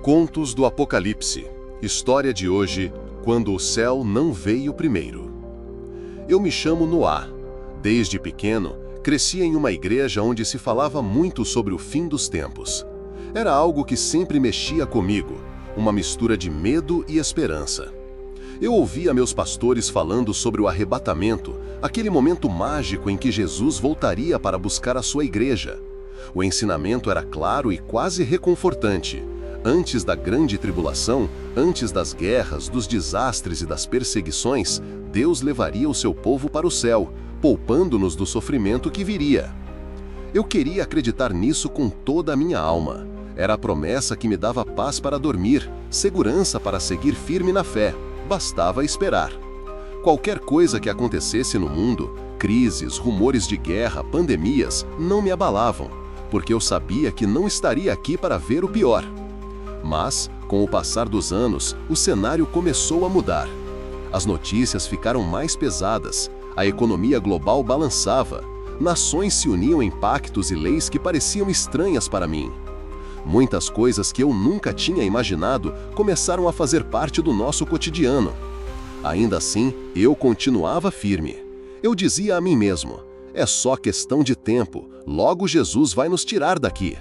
Contos do Apocalipse. História de hoje, quando o céu não veio primeiro. Eu me chamo Noah. Desde pequeno, cresci em uma igreja onde se falava muito sobre o fim dos tempos. Era algo que sempre mexia comigo, uma mistura de medo e esperança. Eu ouvia meus pastores falando sobre o arrebatamento, aquele momento mágico em que Jesus voltaria para buscar a sua igreja. O ensinamento era claro e quase reconfortante. Antes da grande tribulação, antes das guerras, dos desastres e das perseguições, Deus levaria o seu povo para o céu, poupando-nos do sofrimento que viria. Eu queria acreditar nisso com toda a minha alma. Era a promessa que me dava paz para dormir, segurança para seguir firme na fé. Bastava esperar. Qualquer coisa que acontecesse no mundo, crises, rumores de guerra, pandemias, não me abalavam, porque eu sabia que não estaria aqui para ver o pior. Mas, com o passar dos anos, o cenário começou a mudar. As notícias ficaram mais pesadas, a economia global balançava, nações se uniam em pactos e leis que pareciam estranhas para mim. Muitas coisas que eu nunca tinha imaginado começaram a fazer parte do nosso cotidiano. Ainda assim, eu continuava firme. Eu dizia a mim mesmo, é só questão de tempo, logo Jesus vai nos tirar daqui.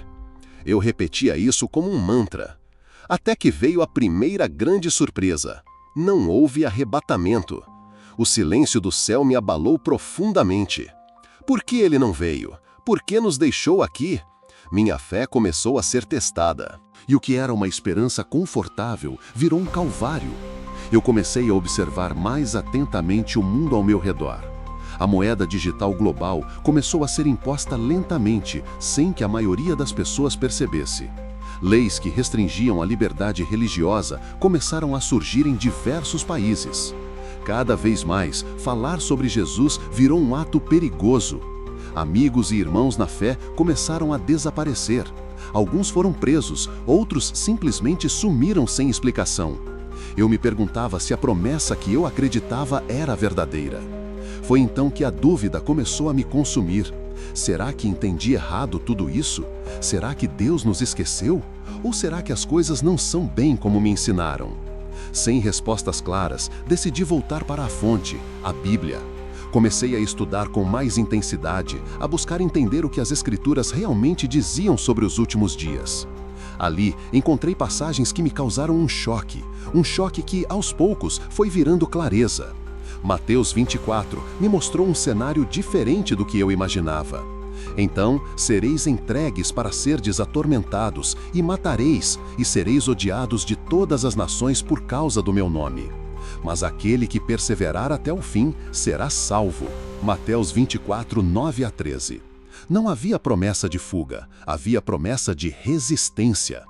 Eu repetia isso como um mantra. Até que veio a primeira grande surpresa. Não houve arrebatamento. O silêncio do céu me abalou profundamente. Por que ele não veio? Por que nos deixou aqui? Minha fé começou a ser testada. E o que era uma esperança confortável virou um calvário. Eu comecei a observar mais atentamente o mundo ao meu redor. A moeda digital global começou a ser imposta lentamente, sem que a maioria das pessoas percebesse. Leis que restringiam a liberdade religiosa começaram a surgir em diversos países. Cada vez mais, falar sobre Jesus virou um ato perigoso. Amigos e irmãos na fé começaram a desaparecer. Alguns foram presos, outros simplesmente sumiram sem explicação. Eu me perguntava se a promessa que eu acreditava era verdadeira. Foi então que a dúvida começou a me consumir. Será que entendi errado tudo isso? Será que Deus nos esqueceu? Ou será que as coisas não são bem como me ensinaram? Sem respostas claras, decidi voltar para a fonte, a Bíblia. Comecei a estudar com mais intensidade, a buscar entender o que as Escrituras realmente diziam sobre os últimos dias. Ali, encontrei passagens que me causaram um choque que, aos poucos, foi virando clareza. Mateus 24 me mostrou um cenário diferente do que eu imaginava. Então, sereis entregues para serdes atormentados, e matareis, e sereis odiados de todas as nações por causa do meu nome. Mas aquele que perseverar até o fim será salvo. Mateus 24, 9 a 13. Não havia promessa de fuga, havia promessa de resistência.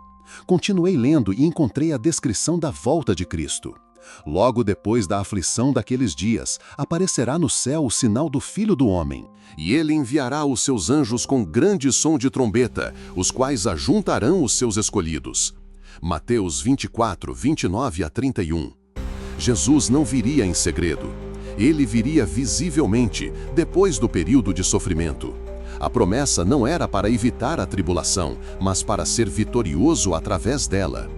Continuei lendo e encontrei a descrição da volta de Cristo. Logo depois da aflição daqueles dias, aparecerá no céu o sinal do Filho do Homem. E ele enviará os seus anjos com grande som de trombeta, os quais ajuntarão os seus escolhidos. Mateus 24, 29 a 31. Jesus não viria em segredo. Ele viria visivelmente, depois do período de sofrimento. A promessa não era para evitar a tribulação, mas para ser vitorioso através dela.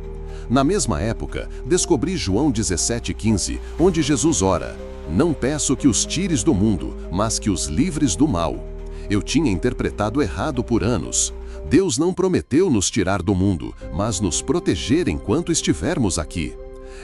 Na mesma época, descobri João 17,15, onde Jesus ora: não peço que os tires do mundo, mas que os livres do mal. Eu tinha interpretado errado por anos. Deus não prometeu nos tirar do mundo, mas nos proteger enquanto estivermos aqui.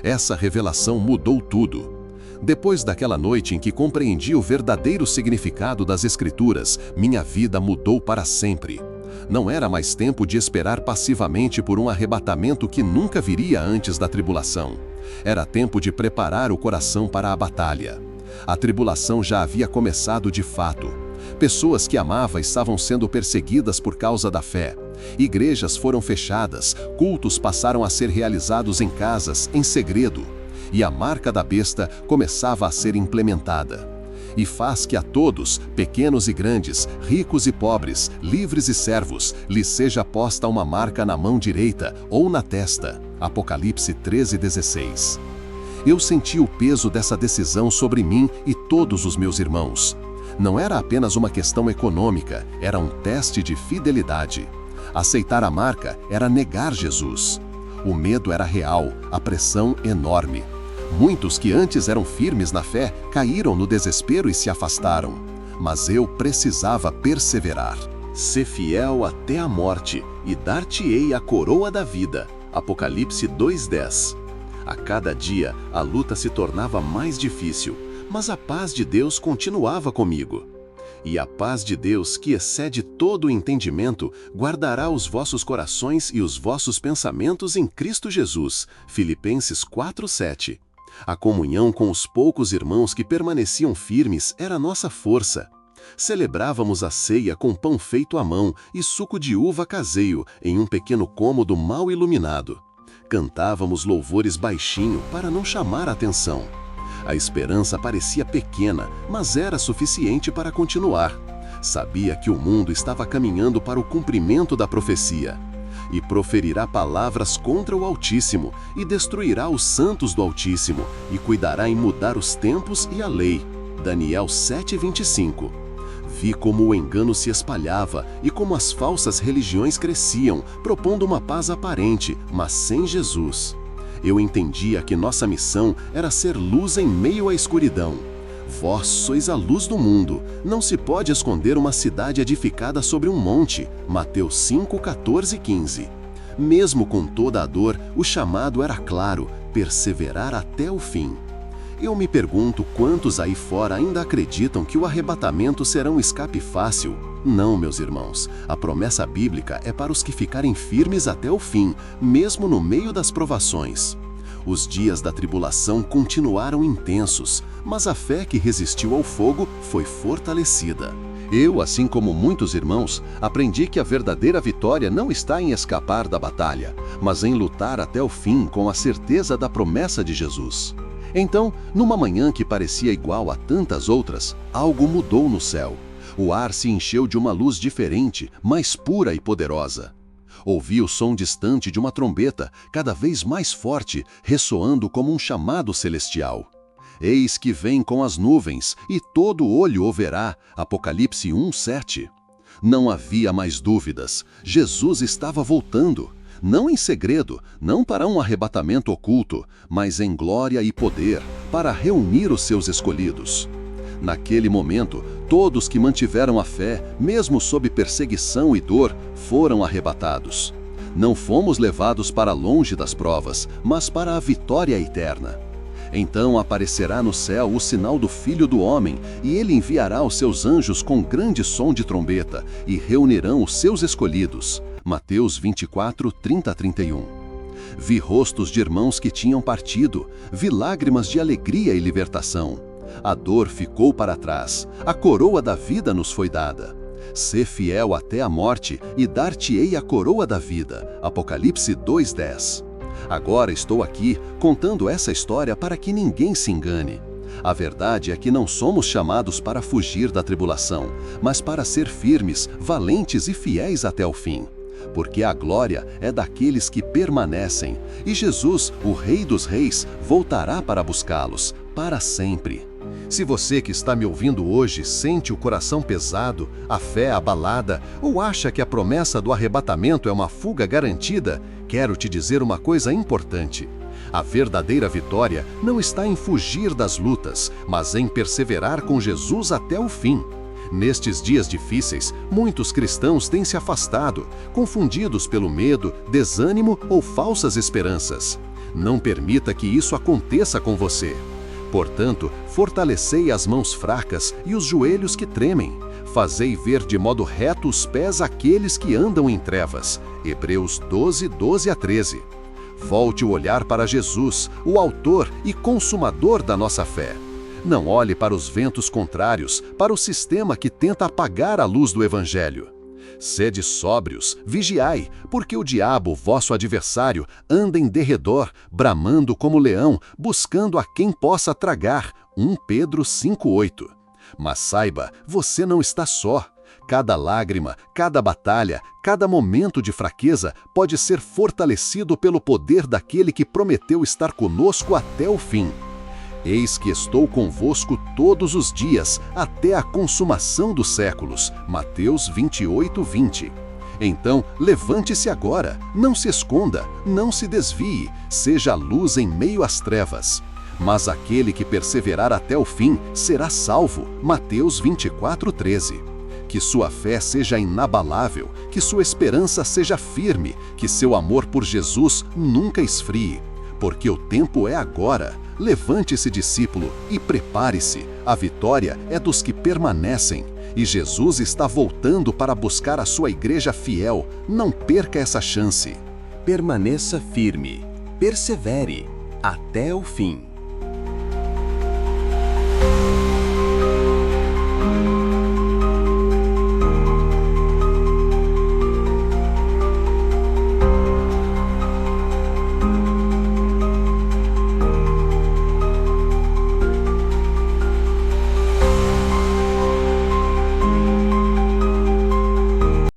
Essa revelação mudou tudo. Depois daquela noite em que compreendi o verdadeiro significado das Escrituras, minha vida mudou para sempre. Não era mais tempo de esperar passivamente por um arrebatamento que nunca viria antes da tribulação. Era tempo de preparar o coração para a batalha. A tribulação já havia começado de fato. Pessoas que amava estavam sendo perseguidas por causa da fé. Igrejas foram fechadas, cultos passaram a ser realizados em casas, em segredo. E a marca da besta começava a ser implementada. E faz que a todos, pequenos e grandes, ricos e pobres, livres e servos, lhes seja posta uma marca na mão direita ou na testa. Apocalipse 13:16. Eu senti o peso dessa decisão sobre mim e todos os meus irmãos. Não era apenas uma questão econômica, era um teste de fidelidade. Aceitar a marca era negar Jesus. O medo era real, a pressão enorme. Muitos que antes eram firmes na fé caíram no desespero e se afastaram. Mas eu precisava perseverar. Ser fiel até a morte e dar-te-ei a coroa da vida. Apocalipse 2:10. A cada dia, a luta se tornava mais difícil, mas a paz de Deus continuava comigo. E a paz de Deus, que excede todo o entendimento, guardará os vossos corações e os vossos pensamentos em Cristo Jesus. Filipenses 4:7. A comunhão com os poucos irmãos que permaneciam firmes era nossa força. Celebrávamos a ceia com pão feito à mão e suco de uva caseiro em um pequeno cômodo mal iluminado. Cantávamos louvores baixinho para não chamar a atenção. A esperança parecia pequena, mas era suficiente para continuar. Sabia que o mundo estava caminhando para o cumprimento da profecia. E proferirá palavras contra o Altíssimo, e destruirá os santos do Altíssimo, e cuidará em mudar os tempos e a lei. Daniel 7:25. Vi como o engano se espalhava e como as falsas religiões cresciam, propondo uma paz aparente, mas sem Jesus. Eu entendia que nossa missão era ser luz em meio à escuridão. Vós sois a luz do mundo. Não se pode esconder uma cidade edificada sobre um monte. Mateus 5:14-15. Mesmo com toda a dor, o chamado era claro: perseverar até o fim. Eu me pergunto quantos aí fora ainda acreditam que o arrebatamento será um escape fácil. Não, meus irmãos. A promessa bíblica é para os que ficarem firmes até o fim, mesmo no meio das provações. Os dias da tribulação continuaram intensos, mas a fé que resistiu ao fogo foi fortalecida. Eu, assim como muitos irmãos, aprendi que a verdadeira vitória não está em escapar da batalha, mas em lutar até o fim com a certeza da promessa de Jesus. Então, numa manhã que parecia igual a tantas outras, algo mudou no céu. O ar se encheu de uma luz diferente, mais pura e poderosa. Ouvi o som distante de uma trombeta, cada vez mais forte, ressoando como um chamado celestial. Eis que vem com as nuvens, e todo olho o verá. Apocalipse 1:7. Não havia mais dúvidas. Jesus estava voltando. Não em segredo, não para um arrebatamento oculto, mas em glória e poder, para reunir os seus escolhidos. Naquele momento, todos que mantiveram a fé, mesmo sob perseguição e dor, foram arrebatados. Não fomos levados para longe das provas, mas para a vitória eterna. Então aparecerá no céu o sinal do Filho do Homem, e ele enviará os seus anjos com grande som de trombeta, e reunirão os seus escolhidos. Mateus 24:30-31. Vi rostos de irmãos que tinham partido, vi lágrimas de alegria e libertação. A dor ficou para trás, a coroa da vida nos foi dada. Sê fiel até a morte e dar-te-ei a coroa da vida. Apocalipse 2:10. Agora estou aqui contando essa história para que ninguém se engane. A verdade é que não somos chamados para fugir da tribulação, mas para ser firmes, valentes e fiéis até o fim. Porque a glória é daqueles que permanecem, e Jesus, o Rei dos Reis, voltará para buscá-los, para sempre. Se você que está me ouvindo hoje sente o coração pesado, a fé abalada, ou acha que a promessa do arrebatamento é uma fuga garantida, quero te dizer uma coisa importante. A verdadeira vitória não está em fugir das lutas, mas em perseverar com Jesus até o fim. Nestes dias difíceis, muitos cristãos têm se afastado, confundidos pelo medo, desânimo ou falsas esperanças. Não permita que isso aconteça com você. Portanto, fortalecei as mãos fracas e os joelhos que tremem. Fazei ver de modo reto os pés àqueles que andam em trevas. Hebreus 12:12-13. Volte o olhar para Jesus, o autor e consumador da nossa fé. Não olhe para os ventos contrários, para o sistema que tenta apagar a luz do Evangelho. Sede sóbrios, vigiai, porque o diabo, vosso adversário, anda em derredor, bramando como leão, buscando a quem possa tragar. 1 Pedro 5:8. Mas saiba, você não está só. Cada lágrima, cada batalha, cada momento de fraqueza pode ser fortalecido pelo poder daquele que prometeu estar conosco até o fim. Eis que estou convosco todos os dias, até a consumação dos séculos. Mateus 28:20. Então, levante-se agora, não se esconda, não se desvie, seja a luz em meio às trevas. Mas aquele que perseverar até o fim será salvo. Mateus 24:13. Que sua fé seja inabalável, que sua esperança seja firme, que seu amor por Jesus nunca esfrie. Porque o tempo é agora. Levante-se, discípulo, e prepare-se. A vitória é dos que permanecem. E Jesus está voltando para buscar a sua igreja fiel. Não perca essa chance. Permaneça firme. Persevere até o fim.